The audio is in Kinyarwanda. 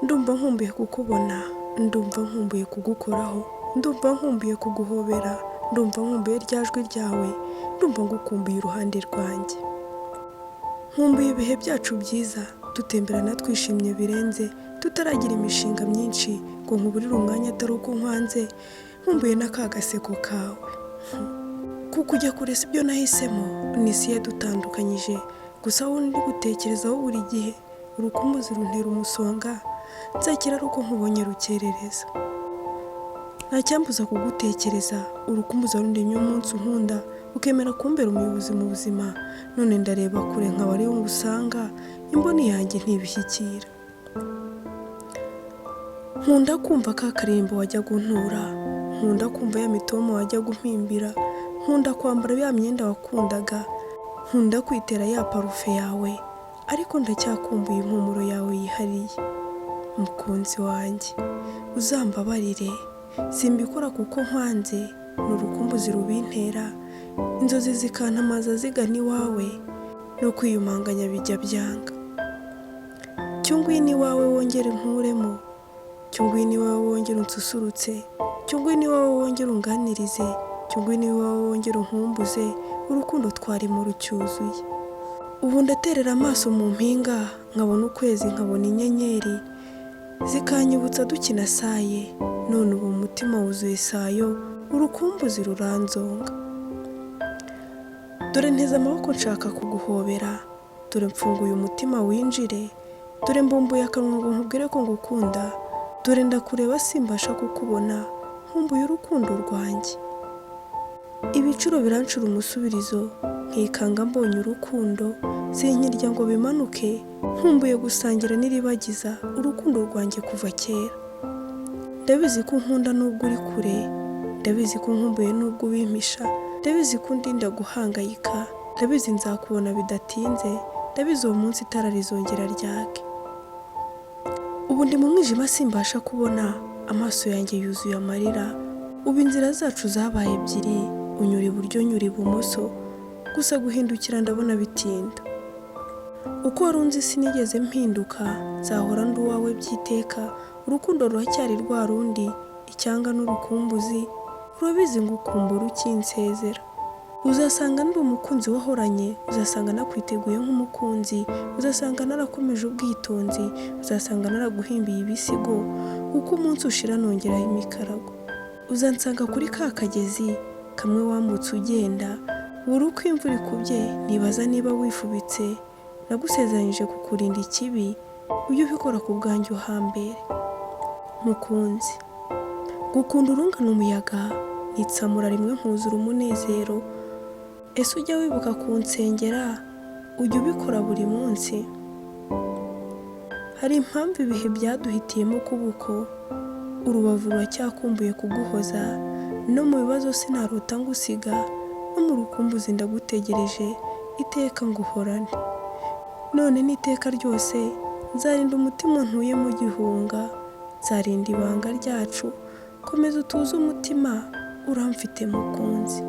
ndumva nkumbuye kukubona, ndumva nkumbuye kugukoraho, ndumva nkumbuye kuguhobera, ndumva nkumbuye rya jwi ryawe, ndumva ngukumbuye iruhande rwanjye. Nkumbuye ibihe byacu byiza, dutemberana twishimye birenze, tutaragira imishinga myinshi ngo nkuburire umwanya atari uko nkwanze. Nkumbuye n'aka gaseko kawe, kuko ujya kure si byo nahisemo, ni isi yadutandukanyije, gusa wowe ndi gutekerezaho buri gihe, urukumbuzi runtera umusonga, nzakira ari uko nkubonye rukerereza. Nta cyambuza kugutekereza, urukumbuzi warundemye umunsi unkunda, ukemera kumbera umuyobozi mu buzima, none ndareba kure nkaba ariyo ngusanga, imboni yanjye ntibishyikira. Nkunda kumva ka karimbo wajya guntura, nkunda kumva ya mitoma wajya gumpimbira, nkunda kwambara ya myenda wakundaga, nkunda kwitera ya parufe yawe, ariko ndacyakumbuye impumuro yawe yihariye. Mukunzi wanjye, uzambabarire, simbikora kuko nkwanze, ni urukumbuzi rubintera, inzozi zikantamaza zigana iwawe, no kwiyumanganya bijya byanga. Cyo ngwino iwawe wongere nturemo, cyo ngwino iwawe wongere unsusurutse, cyo ngwino iwawe wongere unganirize, cyo ngwino iwawe wongere unkumbuze, urukundo twarimo rucyuzuye. Ubu ndaterera amaso mu mpinga, nkabona ukwezi nkabona inyenyeri, zikanyibutsa dukina saye, none ubu umutima wuzuye sayo, urukumbuzi ruranzonga. Dore nteze amaboko nshaka kuguhobera, dore mfunguye umutima winjire, dore mbumbuye akanwa ngo nkubwire ko ngukunda, dore ndakureba simbasha kukubona, nkumbuye urukundo rwanjye. Ibicuro birancura umusubirizo, nkikanga mbonye urukundo, sinkirya ngo bimanuke, nkumbuye gusangira n'iribagiza urukundo rwanjye kuva kera. Ndabizi ko unkunda nubwo uri kure, ndabizi ko nkumbuye nubwo ubimpisha, ndabizi ko undinda guhangayika, ndabizi nzakubona bidatinze, ndabizi uwo munsi itara rizongera ryake. Ubu ndi mu mwijima simbasha kubona, amaso yanjye yuzuye amarira, ubu inzira zacu zabaye ebyiri, unyura iburyo nyura ibumoso, gusa guhindukira ndabona bitinda. Uko warunzi sinigeze mpinduka, nzahora ndi uwawe byiteka, urukundo ruracyari rwa rundi, icyanga n'urukumbuzi, urabizi ngukumbura ukinsezera. Uzasanga ndi umukunzi wahoranye, uzasanga nakwiteguye nk'umukunzi, uzasanga narakomeje ubwitonzi, uzasanga naraguhimbiye ibisigo, uko umunsi ushira nongeraho imikarago. Uzansanga kuri ka kagezi kamwe wambutse ugenda, buri uko imvura ikubye nibaza niba wifubitse, nagusezeranyije kukurinda ikibi, ujye ubikora ku bwanjye uhambere. Mukunzi, gukunda urungana umuyaga, nitsamura rimwe nkuzura umunezero, ese ujya wibuka kunsengera, ujya ubikora buri munsi. Hari impamvu ibihe byaduhitiyemo kubuko, urubavu ruracyakumbuye kuguhoza, no mu bibazo sinarota ngusiga, no mu rukumbuzi ndagutegereje, iteka nguhorane. None n'iteka ryose nzarinda umutima ntuyemo gihunga, nzarinda ibanga ryacu, komeza utuze umutima, uramfite mukunzi.